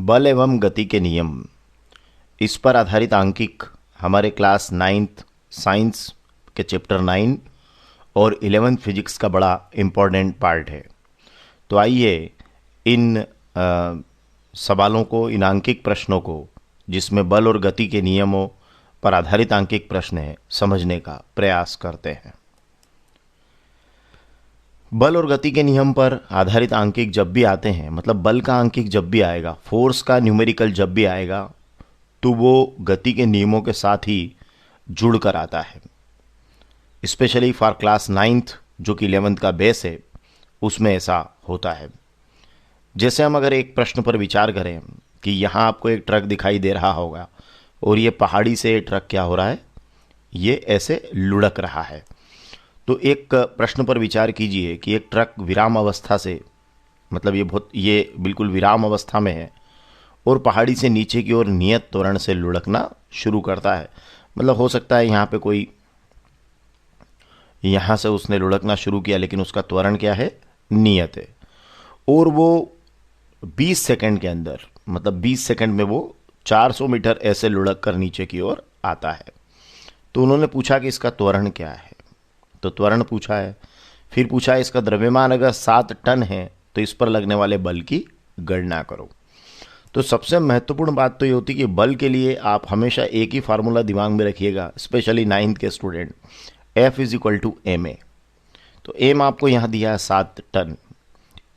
बल एवं गति के नियम, इस पर आधारित आंकिक हमारे क्लास 9th साइंस के चैप्टर 9 और 11th फिजिक्स का बड़ा इम्पोर्टेंट पार्ट है। तो आइए इन सवालों को, इन आंकिक प्रश्नों को, जिसमें बल और गति के नियमों पर आधारित आंकिक प्रश्न है, समझने का प्रयास करते हैं। बल और गति के नियम पर आधारित आंकिक जब भी आते हैं, मतलब बल का आंकिक जब भी आएगा, फोर्स का न्यूमेरिकल जब भी आएगा, तो वो गति के नियमों के साथ ही जुड़कर आता है। स्पेशली फॉर क्लास 9th जो कि 11th का बेस है, उसमें ऐसा होता है। जैसे हम अगर एक प्रश्न पर विचार करें कि यहाँ आपको एक ट्रक दिखाई दे रहा होगा और ये पहाड़ी से ट्रक क्या हो रहा है, ये ऐसे लुढ़क रहा है। तो एक प्रश्न पर विचार कीजिए कि एक ट्रक विराम अवस्था से, मतलब ये बिल्कुल विराम अवस्था में है और पहाड़ी से नीचे की ओर नियत त्वरण से लुढ़कना शुरू करता है। मतलब हो सकता है यहाँ पे कोई, यहाँ से उसने लुढ़कना शुरू किया लेकिन उसका त्वरण क्या है, नियत है, और वो 20 सेकंड के अंदर, मतलब 20 सेकंड में वो 400 मीटर ऐसे लुढ़क कर नीचे की ओर आता है। तो उन्होंने पूछा कि इसका त्वरण क्या है, तो त्वरण पूछा है। फिर पूछा है इसका द्रव्यमान अगर 7 टन है तो इस पर लगने वाले बल की गणना करो। तो सबसे महत्वपूर्ण बात तो ये होती है कि बल के लिए आप हमेशा एक ही फार्मूला दिमाग में रखिएगा, स्पेशली 9th के स्टूडेंट, F = ma। तो m आपको यहाँ दिया है 7 टन,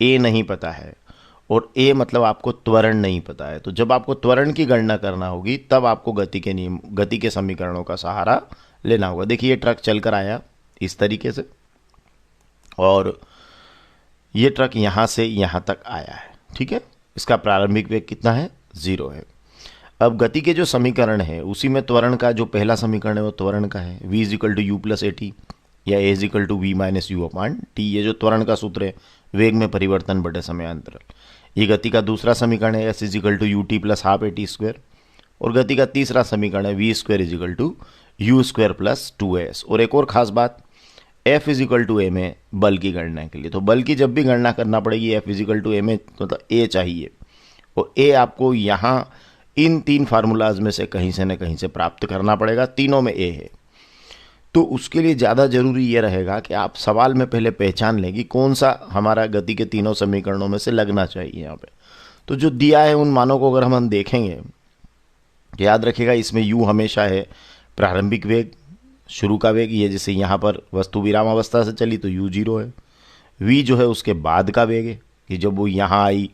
a नहीं पता है, और a मतलब आपको त्वरण नहीं पता है। तो जब आपको त्वरण की गणना करना होगी तब आपको गति के नियम, गति के समीकरणों का सहारा लेना होगा। देखिए ये ट्रक चलकर आया इस तरीके से और ये ट्रक यहाँ से यहाँ तक आया है, ठीक है। इसका प्रारंभिक वेग कितना है, 0 है। अब गति के जो समीकरण है उसी में त्वरण का जो पहला समीकरण है वो त्वरण का है, v = u + at या a = v - u/t। ये जो त्वरण का सूत्र है, वेग में परिवर्तन बटे समयांतराल। ये गति का दूसरा समीकरण है, s = ut + ½ at²। और गति का तीसरा समीकरण है v² = u² + 2s। और एक और खास बात, F = ma बल की गणना के लिए। तो बल की जब भी गणना करना पड़ेगी F = ma, मतलब a चाहिए, और a आपको यहाँ इन 3 फार्मूलाज में से कहीं से न कहीं से प्राप्त करना पड़ेगा। तीनों में a है। तो उसके लिए ज़्यादा जरूरी ये रहेगा कि आप सवाल में पहले पहचान लें कि कौन सा हमारा गति के तीनों समीकरणों में से लगना चाहिए यहाँ पे। तो जो दिया है उन मानों को अगर हम देखेंगे, याद रखिएगा इसमें u हमेशा है प्रारंभिक वेग, शुरू का वेग। ये जैसे यहाँ पर वस्तु विराम अवस्था से चली तो u 0 है। v जो है उसके बाद का वेग है कि जब वो यहाँ आई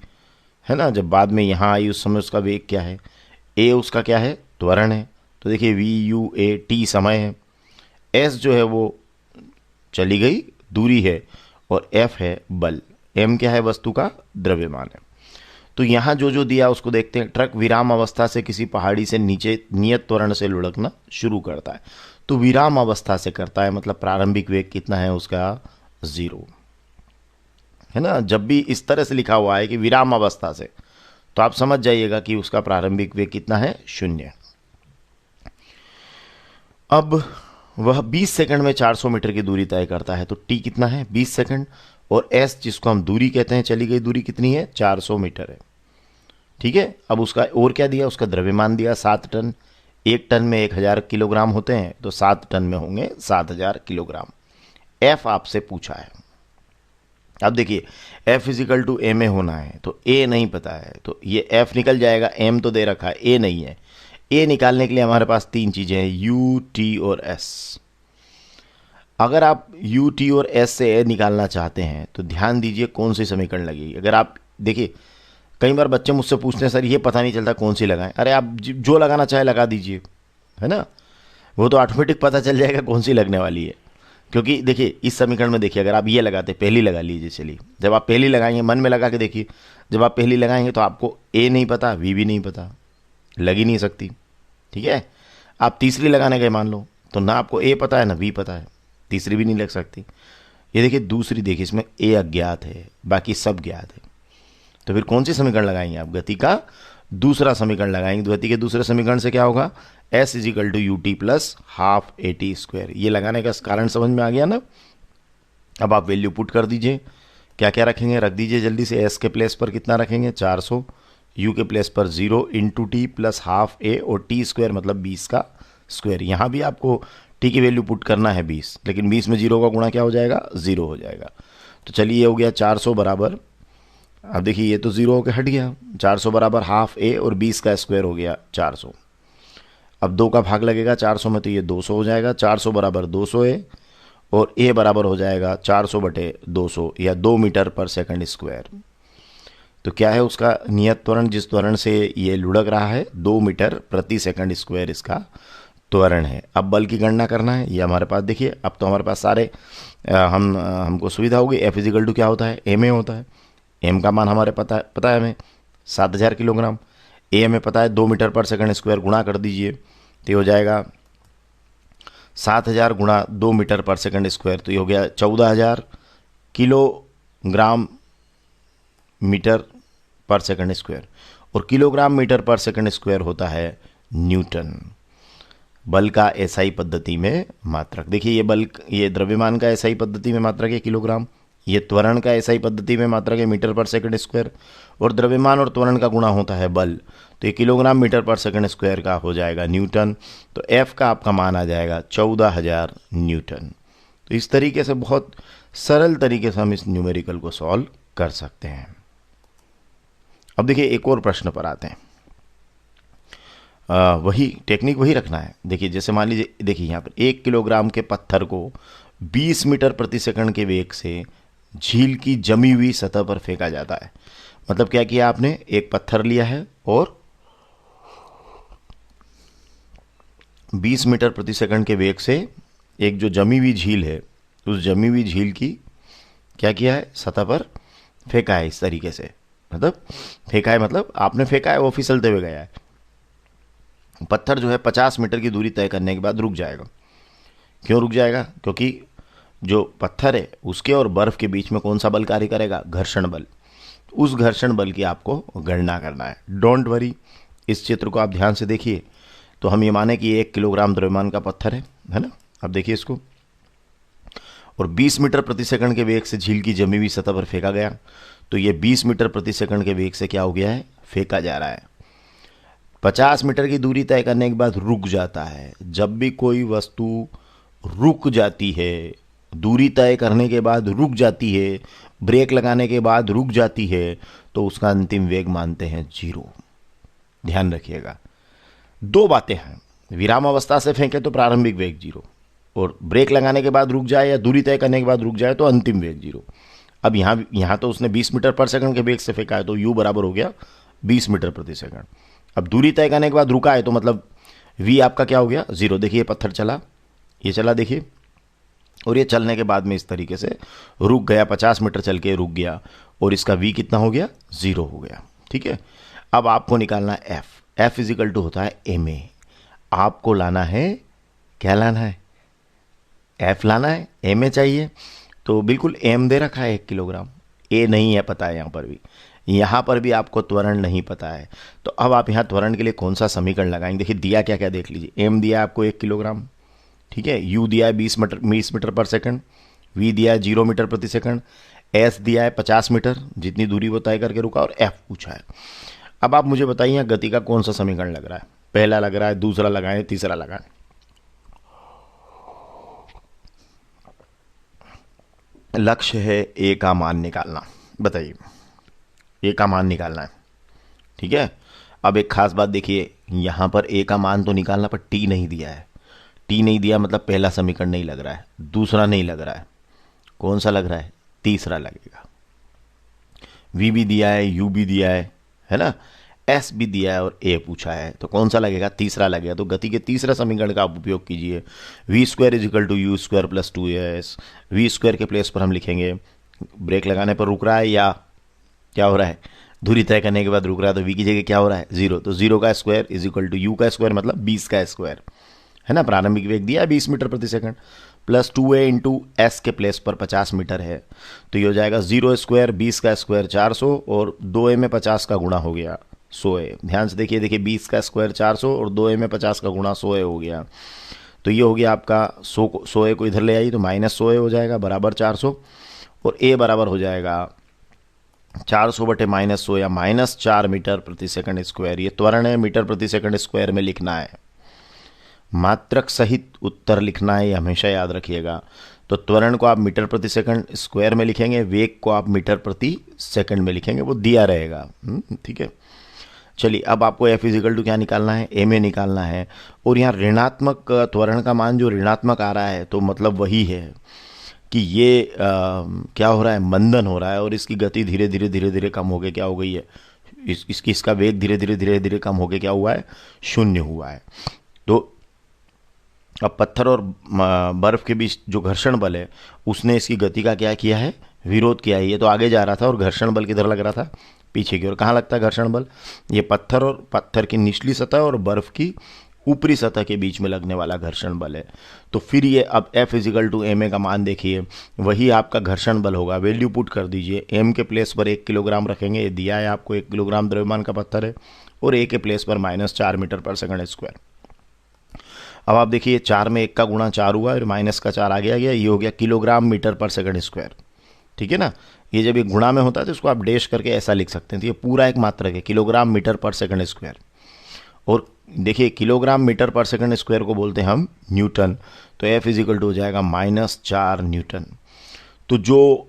है ना, जब बाद में यहाँ आई उस समय उसका वेग क्या है। a उसका क्या है, त्वरण है। तो देखिए v u a t समय है। s जो है वो चली गई, दूरी है, और f है बल। m क्या है, वस्तु का द्रव्यमान है। तो यहाँ जो जो दिया उसको देखते हैं। ट्रक विराम अवस्था से किसी पहाड़ी से नीचे नियत त्वरण से लुढ़कना शुरू करता है। तो विराम अवस्था से करता है, मतलब प्रारंभिक वेग कितना है उसका, 0 है ना। जब भी इस तरह से लिखा हुआ है कि विराम अवस्था से, तो आप समझ जाइएगा कि उसका प्रारंभिक वेग कितना है, 0। अब वह 20 सेकंड में 400 मीटर की दूरी तय करता है। तो t कितना है, 20 सेकंड, और s जिसको हम दूरी कहते हैं, चली गई दूरी कितनी है, 400 मीटर है, ठीक है। अब उसका और क्या दिया, उसका द्रव्यमान दिया 7 टन। 1 टन में 1000 किलोग्राम होते हैं, तो 7 टन में होंगे 7000 किलोग्राम। F आपसे पूछा है। अब देखिए F = ma होना है, तो a नहीं पता है, तो ये F निकल जाएगा। m तो दे रखा है, a नहीं है। a निकालने के लिए हमारे पास 3 चीजें हैं, u, t और s। अगर आप u, t और s से a निकालना चाहते हैं तो ध्यान दीजिए कौन सी समीकरण लगेगी। अगर आप देखिए, कई बार बच्चे मुझसे पूछते हैं सर ये पता नहीं चलता कौन सी लगाएं। अरे आप जो लगाना चाहे लगा दीजिए, है ना, वो तो ऑटोमेटिक पता चल जाएगा कौन सी लगने वाली है। क्योंकि देखिए इस समीकरण में देखिए, अगर आप ये लगाते, पहली लगा लीजिए, चलिए, जब आप पहली लगाएंगे, मन में लगा के देखिए, जब आप पहली लगाएंगे तो आपको a नहीं पता, v भी नहीं पता, लग ही नहीं सकती, ठीक है। आप तीसरी लगाने गए मान लो, तो ना आपको a पता है ना v पता है, तीसरी भी नहीं लग सकती। ये देखिए दूसरी, देखिए इसमें a अज्ञात है, बाकी सब ज्ञात है। तो फिर कौन सी समीकरण लगाएंगे आप, गति का दूसरा समीकरण लगाएंगे। गति के दूसरे समीकरण से क्या होगा, s = ut + ½ at²। ये लगाने का कारण समझ में आ गया ना। अब आप वैल्यू पुट कर दीजिए, क्या क्या रखेंगे, रख दीजिए जल्दी से। s के प्लेस पर कितना रखेंगे, 400, u के प्लेस पर 0 इंटू टी प्लस हाफ ए और टी स्क्वायर मतलब 20 का स्क्वायर। यहाँ भी आपको टी की वैल्यू पुट करना है 20, लेकिन 20 में 0 का गुणा क्या हो जाएगा, 0 हो जाएगा। तो चलिए ये हो गया 400 बराबर, अब देखिए ये तो 0 होकर हट गया, 400 बराबर हाफ ए और 20 का स्क्वायर हो गया 400। अब 2 का भाग लगेगा 400 में तो ये 200 हो जाएगा, 400 बराबर 200 ए और ए बराबर हो जाएगा 400 बटे 200 या 2 मीटर पर सेकंड स्क्वायर। तो क्या है उसका नियत त्वरण, जिस त्वरण से ये लुढ़क रहा है 2 मीटर प्रति सेकंड स्क्वायर इसका त्वरण है। अब बल की गणना करना है, ये हमारे पास देखिए अब तो हमारे पास सारे हमको सुविधा होगी। एफ इजिकल टू क्या होता है, एम ए होता है। एम का मान हमारे पता है हमें 7000 किलोग्राम। ए हमें पता है 2 मीटर पर सेकंड स्क्वायर, गुणा कर दीजिए तो ये हो जाएगा 7000 गुणा 2 मीटर पर सेकंड स्क्वायर, तो ये हो गया 14000 किलोग्राम मीटर पर सेकंड स्क्वायर। और किलोग्राम मीटर पर सेकंड स्क्वायर होता है न्यूटन। बल का एसआई पद्धति में मात्रक, देखिए ये बल, ये द्रव्यमान का एसआई पद्धति में मात्रक है किलोग्राम, ये त्वरण का एसआई पद्धति में मात्रक है मीटर पर सेकंड स्क्वायर, और द्रव्यमान और त्वरण का गुणा होता है बल, तो ये किलोग्राम मीटर पर सेकंड स्क्वायर का हो जाएगा न्यूटन। तो एफ का आपका मान आ जाएगा 14000 न्यूटन। तो इस तरीके से बहुत सरल तरीके से हम इस न्यूमेरिकल को सॉल्व कर सकते हैं। अब देखिए एक और प्रश्न पर आते हैं। वही टेक्निक वही रखना है। देखिए जैसे मान लीजिए, देखिए यहाँ पर 1 किलोग्राम के पत्थर को 20 मीटर प्रति सेकंड के वेग से झील की जमी हुई सतह पर फेंका जाता है। मतलब क्या किया आपने, एक पत्थर लिया है और 20 मीटर प्रति सेकंड के वेग से एक जो जमी हुई झील है, उस जमी हुई झील की क्या किया है, सतह पर फेंका है इस तरीके से। मतलब फेंका है मतलब आपने फेंका है, वो फिसलते हुए गया है। पत्थर जो है 50 मीटर की दूरी तय करने के बाद रुक जाएगा। क्यों रुक जाएगा, क्योंकि जो पत्थर है उसके और बर्फ के बीच में कौन सा बल कार्य करेगा, घर्षण बल। उस घर्षण बल की आपको गणना करना है। डोंट वरी, इस चित्र को आप ध्यान से देखिए तो हम ये माने कि 1 किलोग्राम द्रव्यमान का पत्थर है ना। अब देखिए इसको, और 20 मीटर प्रति सेकंड के वेग से झील की जमी हुई सतह पर फेंका गया, तो ये 20 मीटर प्रति सेकंड के वेग से क्या हो गया है, फेंका जा रहा है। 50 मीटर की दूरी तय करने के बाद रुक जाता है। जब भी कोई वस्तु रुक जाती है, दूरी तय करने के बाद रुक जाती है, ब्रेक लगाने के बाद रुक जाती है, तो उसका अंतिम वेग मानते हैं 0। ध्यान रखिएगा, 2 बातें हैं, विराम अवस्था से फेंके तो प्रारंभिक वेग 0, और ब्रेक लगाने के बाद रुक जाए या दूरी तय करने के बाद रुक जाए तो अंतिम वेग 0। अब यहाँ तो उसने 20 मीटर पर सेकंड के वेग से फेंका है, तो u बराबर हो गया 20 मीटर प्रति सेकंड। अब दूरी तय करने के बाद रुका है तो मतलब v आपका क्या हो गया, 0। देखिए पत्थर चला, ये चला देखिए, और ये चलने के बाद में इस तरीके से रुक गया, 50 मीटर चल के रुक गया, और इसका v कितना हो गया, 0 हो गया। ठीक है, अब आपको निकालना है f इजिकल टू होता है ma। आपको लाना है, क्या लाना है, f लाना है, ma चाहिए। तो बिल्कुल m दे रखा है 1 किलोग्राम, a नहीं है पता है, यहाँ पर भी आपको त्वरण नहीं पता है। तो अब आप यहाँ त्वरण के लिए कौन सा समीकरण लगाएंगे, देखिए दिया क्या क्या देख लीजिए। m दिया है आपको 1 किलोग्राम, ठीक है, u दिया है 20 मीटर पर सेकंड, v दिया है 0 मीटर प्रति सेकंड, s दिया है 50 मीटर जितनी दूरी वो तय करके रुका, और f पूछा है। अब आप मुझे बताइए गति का कौन सा समीकरण लग रहा है, पहला लग रहा है, दूसरा लगाएं, तीसरा लगाएं। लक्ष्य है ए का मान निकालना। बताइए, ए का मान निकालना है, ठीक है। अब एक खास बात देखिए, यहां पर ए का मान तो निकालना, पर टी नहीं दिया है। टी नहीं दिया मतलब पहला समीकरण नहीं लग रहा है, दूसरा नहीं लग रहा है, कौन सा लग रहा है, तीसरा लगेगा। वी भी दिया है, यू भी दिया है ना, एस भी दिया है और ए पूछा है, तो कौन सा लगेगा, तीसरा लगेगा। तो गति के तीसरा समीकरण का आप उपयोग कीजिए। V square is equal to u square plus 2s। V square के प्लेस पर हम लिखेंगे, ब्रेक लगाने पर रुक रहा है या क्या हो रहा है, दूरी तय करने के बाद रुक रहा है, तो वी की जगह क्या हो रहा है, 0। तो 0 का square is equal to u का स्क्वायर मतलब 20 का स्क्वायर, है ना। प्रारंभिक वेग दिया है 20 मीटर प्रति second, plus 2a into S के प्लेस पर 50 मीटर है, तो ये हो जाएगा 0 स्क्वायर 20 का स्क्वायर 400, और 2a में 50 का गुणा हो गया 100a। ध्यान से देखिए, 20 का स्क्वायर 400 और 2a में 50 का गुणा 100a हो गया। तो ये हो गया आपका 100a को इधर ले आइए तो -100a हो जाएगा बराबर 400, और a बराबर हो जाएगा 400/-100 या -4 मीटर प्रति सेकंड स्क्वायर, ये त्वरण है, मीटर प्रति सेकंड स्क्वायर में लिखना है। मात्रक सहित उत्तर लिखना है, ये हमेशा याद रखिएगा। तो त्वरण को आप मीटर प्रति सेकंड स्क्वायर में लिखेंगे, वेग को आप मीटर प्रति सेकंड में लिखेंगे, वो दिया रहेगा। ठीक है। चलिए, अब आपको F = क्या निकालना है, ma निकालना है। और यहाँ ऋणात्मक त्वरण का मान जो ऋणात्मक आ रहा है, तो मतलब वही है कि ये क्या हो रहा है, मंदन हो रहा है, और इसकी गति धीरे धीरे धीरे धीरे कम हो गई, क्या हो गई है, इसका वेग धीरे धीरे धीरे धीरे कम हो गया, क्या हुआ है, शून्य हुआ है। तो अब पत्थर और बर्फ के बीच जो घर्षण बल है, उसने इसकी गति का क्या किया है, विरोध किया है। ये तो आगे जा रहा था और घर्षण बल किधर लग रहा था, पीछे की ओर। कहाँ लगता है घर्षण बल, ये पत्थर की निचली सतह और बर्फ की ऊपरी सतह के बीच में लगने वाला घर्षण बल है। तो फिर ये अब F = ma का मान देखिए, वही आपका घर्षण बल होगा। वैल्यू पुट कर दीजिए, m के प्लेस पर 1 किलोग्राम रखेंगे, ये दिया है आपको, 1 किलोग्राम द्रव्यमान का पत्थर है, और a के प्लेस पर -4 मीटर पर सेकंड स्क्वायर। अब आप देखिए, 4 में 1 का गुणा 4 हुआ और माइनस का 4 आगे आ गया, ये हो गया किलोग्राम मीटर पर सेकंड स्क्वायर। ठीक है ना। ये जब ये गुणा में होता है तो इसको आप डैश करके ऐसा लिख सकते हैं। तो ये पूरा एक मात्रक है, किलोग्राम मीटर पर सेकंड स्क्वायर। और देखिए, किलोग्राम मीटर पर सेकंड स्क्वायर को बोलते हैं हम न्यूटन। तो F = हो जाएगा -4 न्यूटन। तो जो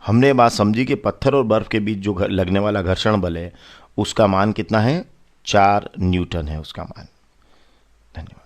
हमने बात समझी कि पत्थर और बर्फ के बीच जो लगने वाला घर्षण बल है, उसका मान कितना है, 4 न्यूटन है उसका मान। धन्यवाद।